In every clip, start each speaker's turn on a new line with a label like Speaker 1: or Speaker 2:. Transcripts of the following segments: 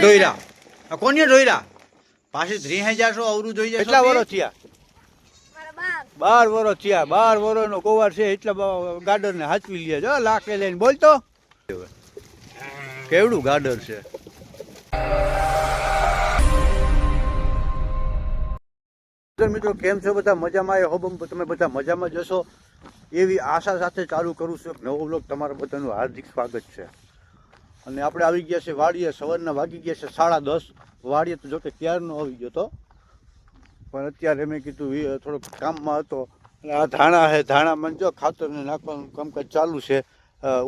Speaker 1: ઢોયરા કોને ઢોયરા પાછી 3000 અવરું જોઈ જાય કેટલા વર્ષ થયા 12 વર્ષ થયા 12 વર્ષનો કુંવાર છે એટલા ગાર્ડન ને હાચવી લે જો લાકે લઈને બોલતો કેવડું ગાર્ડન છે મિત્રો કેમ છો બધા મજામાં આવ્યો હોબમ તમે બધા મજામાં જશો એવી આશા સાથે ચાલુ કરું છું નવો બ્લોગ તમારા બધાનું હાર્દિક સ્વાગત છે અને આપણે આવી ગયા છે વાડીએ સવારના વાગી ગયા છે 10:30 વાડીએ તો જોકે ક્યારનો આવી ગયો હતો પણ અત્યારે મેં કીધું થોડોક કામમાં હતો અને આ ધાણા છે ધાણામાં જો ખાતરને નાખવાનું કામકાજ ચાલુ છે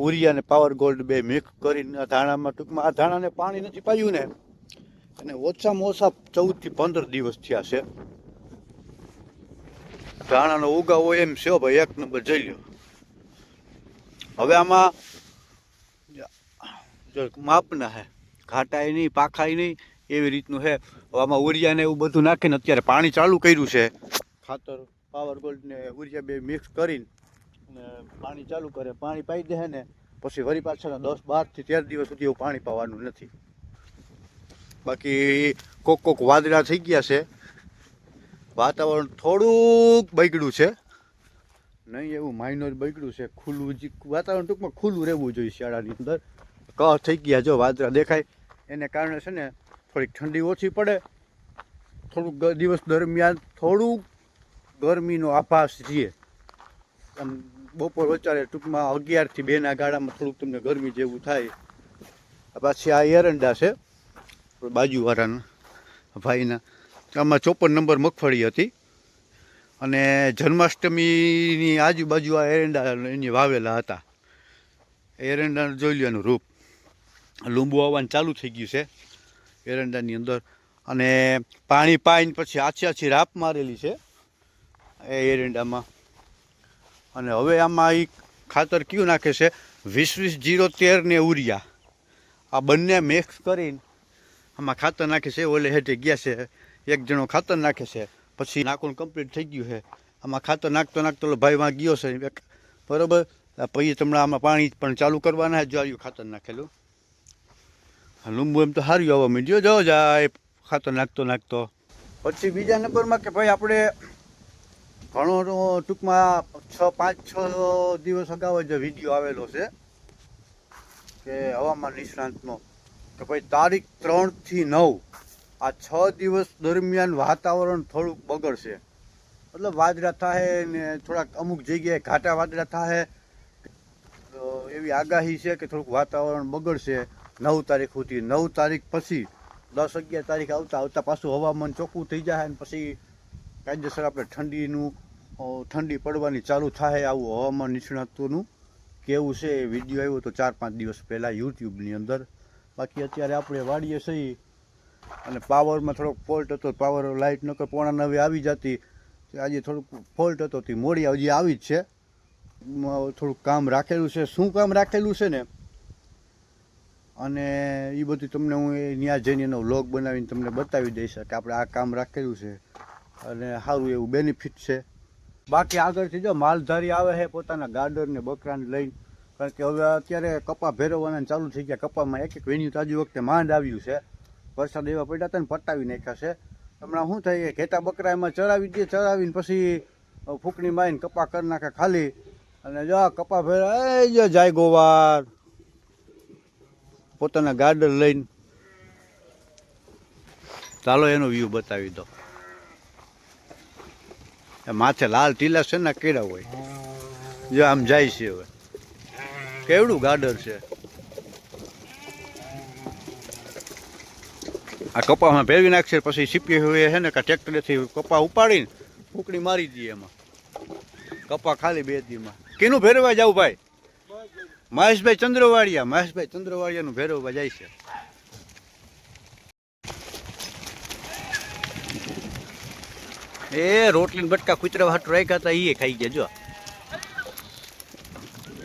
Speaker 1: ઉરિયા ને પાવર ગોલ્ડ બે મિક્સ કરીને આ ધાણામાં ટૂંકમાં આ ધાણાને પાણી નથી પાયું ને અને ઓછામાં ઓછા 14 થી 15 દિવસ થયા છે ધાણાનો ઉગાવો એમ છે ભાઈ એક નંબર જઈ લ્યો હવે આમાં જો માપના હે ઘાટાય નહીં પાખાય નહીં એવી રીતનું છે આમાં ઉરિયા ને એવું બધું નાખીને અત્યારે પાણી ચાલુ કર્યું છે ખાતર પાવર ગોલ્ડ ને ઉરિયા બે મિક્સ કરીને અને પાણી ચાલુ કરે પાણી પાઈ દે ને પછી વળી પાછળ 10-12 થી 13 દિવસ સુધી એવું પાણી પાવાનું નથી બાકી કોક વાદળા થઈ ગયા છે વાતાવરણ થોડુંક બગડ્યું છે નહીં એવું માઇનર બગડ્યું છે ખુલ્લું વાતાવરણ ટૂંકમાં ખુલ્લું રહેવું જોઈએ શિયાળાની અંદર કહ થઈ ગયા જો વાદળા દેખાય એને કારણે છે ને થોડીક ઠંડી ઓછી પડે થોડુંક દિવસ દરમિયાન થોડુંક ગરમીનો આભાસ રહીએ આમ બપોર વચારે ટૂંકમાં 11 થી 2 ગાળામાં થોડુંક તમને ગરમી જેવું થાય પાછી આ એરંડા છે બાજુવાળાના ભાઈના આમાં 54 નંબર મગફળી હતી અને જન્માષ્ટમીની આજુબાજુ આ એરંડા એની વાવેલા હતા એરંડાનું જોઈ લેવાનું રૂપ લીંબુ આવવાનું ચાલુ થઈ ગયું છે એરંડાની અંદર અને પાણી પાઈને પછી આછી રાપ મારેલી છે એ એરંડામાં અને હવે આમાં એ ખાતર કયું નાખે છે 20-20-0-13 ને ઉરિયા આ બંને મિક્સ કરીને આમાં ખાતર નાખે છે ઓલે હેઠે ગયા છે એક જણો ખાતર નાખે છે પછી નાખવાનું કમ્પ્લીટ થઈ ગયું છે આમાં ખાતર નાખતો ભાઈમાં ગયો છે બરાબર પછી તમને આમાં પાણી પણ ચાલુ કરવાના જો આવ્યું ખાતર નાખેલું લીંબુ એમ તો સારું આવવા માંડ્યો જો જાય ખાતર નાખતો પછી બીજા નંબરમાં કે ભાઈ આપણે ઘણો ટૂંકમાં 5-6 દિવસ અગાઉ જે વિડીયો આવેલો છે કે હવામાન નિષ્ણાંતનો કે ભાઈ તારીખ 3 થી 9 આ 6 દિવસ દરમિયાન વાતાવરણ થોડુંક બગડશે મતલબ વાદળા થાય ને થોડાક અમુક જગ્યાએ ઘાટા વાદળા થાય એવી આગાહી છે કે થોડુંક વાતાવરણ બગડશે 9 તારીખ સુધી 9 તારીખ પછી 10-11 તારીખ આવતા પાછું હવામાન ચોખ્ખું થઈ જાય અને પછી કાયદેસર આપણે ઠંડી પડવાની ચાલુ થાય આવું હવામાન નિષ્ણાતોનું કેવું છે એ વિડીયો આવ્યો તો 4-5 દિવસ પહેલાં યુટ્યુબની અંદર બાકી અત્યારે આપણે વાડીએ સહી અને પાવરમાં થોડોક ફોલ્ટ હતો પાવર લાઇટ નકર 8:45 આવી જતી આજે થોડુંક ફોલ્ટ હતો તે મોડી હજી આવી જ છે થોડુંક કામ રાખેલું છે શું કામ રાખેલું છે ને અને એ બધું તમને હું ત્યાં જઈને એનો વ્લોગ બનાવીને તમને બતાવી દઈશ કે આપણે આ કામ રાખેલું છે અને સારું એવું બેનિફિટ છે બાકી આગળથી જો માલધારી આવે છે પોતાના ગાર્ડન ને બકરાને લઈને કારણ કે હવે અત્યારે કપા ભેરવવાના ચાલુ થઈ ગયા કપામાં એક વેન્યુ તાજી વખતે માંડ આવ્યું છે વરસાદ એવા પડ્યા હતા ને પટાવી નાખ્યા છે હમણાં શું થાય કે ઘેટા બકરા એમાં ચરાવીને પછી ફૂંકણી મારીને કપા કરી નાખે ખાલી અને જો કપા ભેરા જાય ગોવાર પોતાના ગાર્ડન લઈને ચાલો એનો વ્યૂ બતાવી દો માથે લાલ ટીલા છે ને કેળા હોય જો આમ જાય છે હવે કેવડું ગાર્ડન છે આ કપામાં ભેળવી નાખશે પછી સીપી હોય છે ને કે ટ્રેક્ટરેથી કપા ઉપાડીને ફૂંકણી મારી દઈએ એમાં કપા ખાલી 2 દીમાં કેનું ભેરવા જાવ ભાઈ મહેશભાઈ ચંદ્રવાડિયાનું ભેરવવા જાય છે એ રોટલી બટકા કૂતરા હાટ રાખ્યા હતા એ ખાઈ ગયા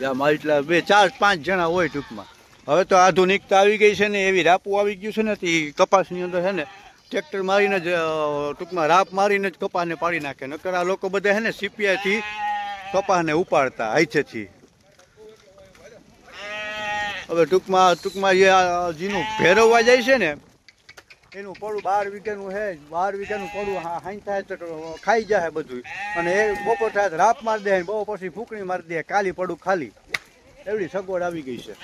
Speaker 1: જો મારી એટલા 2-4-5 જણા હોય ટૂંકમાં હવે તો આધુનિકતા આવી ગઈ છે ને એવી રાપું આવી ગયું છે ને તે કપાસની અંદર છે ને ટ્રેક્ટર મારીને જ ટૂંકમાં રાપ મારીને જ કપાસને પાડી નાખે નકર આ લોકો બધા છે ને સીપિયાથી કપાસને ઉપાડતા હાથેથી હવે ટૂંકમાં જે જેનું ભેરવવા જાય છે ને એનું પડું 12 વીઘાનું છે, 12 વીઘાનું પડું હાઈ થાય તો ખાઈ જાય બધું. અને એ બપોર થાય તો રાપ મારી દે, બહુ પછી ફૂંકણી મારી દે, કાલી પડું ખાલી. એવડી સગવડ આવી ગઈ છે.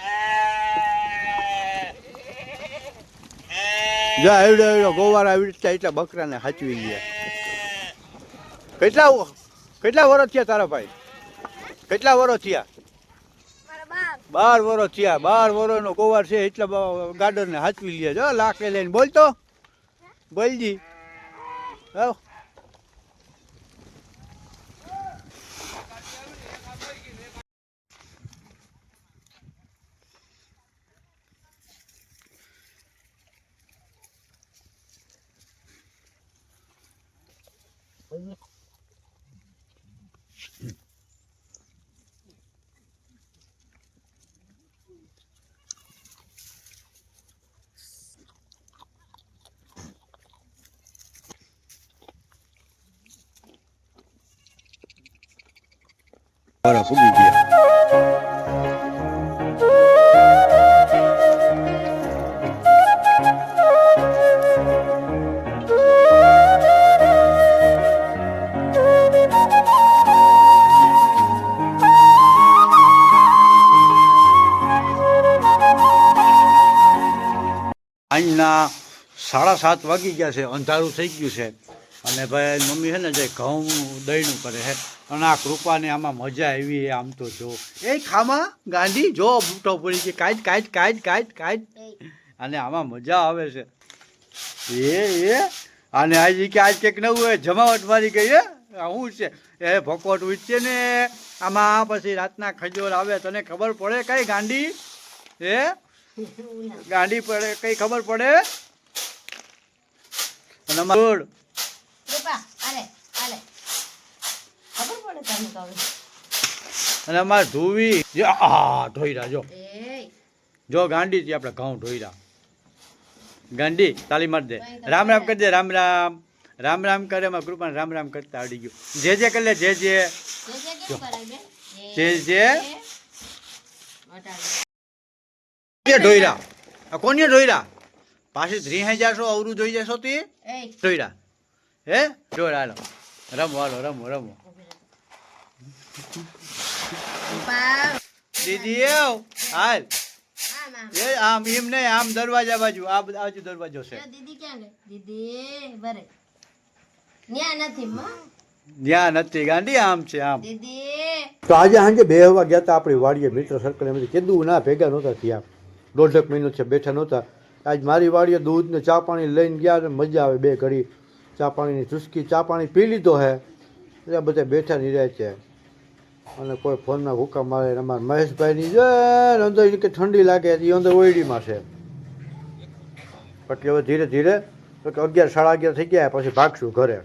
Speaker 1: જા એવડો એવડો ગોવાર આવી રીતે એટલા બકરાને સાચવી લે. કેટલા વર્ષ થયા તારા ભાઈ? કેટલા વર્ષ થયા? 12 વર્ષ થયા. 12 વર્ષનો ગોવાર છે એટલા ગાર્ડનને સાચવી લે. જો લાકડે લઈને બોલતો બોલજી. હા બરાબર પૂગી ગયા. અહીંના 7:30 વાગી ગયા છે, અંધારું થઈ ગયું છે. અને ભાઈ મમ્મી છે ને જે ઘઉં દહીંનું કરે છે. અને આ કૃપાને આમાં મજા આવી. આમ તો જો એ ખામાં ગાંધી જો બૂટો પડી છે, કાઢ. અને આમાં મજા આવે છે. એ અને આજે કે આજ કંઈક નવું હોય, જમાવટ મારી ગઈ. શું છે એ ભકોટ ઉઠશે ને આમાં, પછી રાતના ખજોર આવે. તને ખબર પડે કઈ ગાંડી? ગાંડી પડે કઈ ખબર પડે? અને અમારું અને અમારે ધોવી ઢોયરા જો ગાંડી થી આપણે ઘઉં ઢોયરા. ગાંડી તાલી મારી દે, રામ રામ કરી દે. રામ રામ કરે. એમાં કૃપા રામ રામ કરતા આવડી ગયું. જે કરી લે, જે ઢોયરા. કોને ઢોયરા? પાછી 3000 અવરું જોઈ જશો તી ઢોયરા. ઢોયરા હાલો રમો. દીદી હાલ આમ એમ નહીં, આમ દરવાજા બાજુ. આ બાજુ દરવાજો છે. ત્યાં નથી ગાંડી, આમ છે આમ. તો આજે સાંજે 2 વાગ્યા ગયા હતા આપણી વાડીએ મિત્ર સર્કલ. એમ કીધું ના ભેગા નહોતા થયા, 1.5 મહિનો છે બેઠા નહોતા. આજ મારી વાડીએ દૂધ ને ચા પાણી લઈને ગયા. મજા આવે. 2 ઘડી ચા પાણીની ચુસ્કી ચા પાણી પી લીધો હે. એટલે બધા બેઠા નહીં રહે છે. અને કોઈ ફોનના હુકા મારે. અમારા મહેશભાઈની જે અંદર કે ઠંડી લાગે એ અંદર ઓયડીમાં છે. પછી હવે ધીરે ધીરે 11 સાડા 11 થઈ ગયા, પછી ભાગશું ઘરે.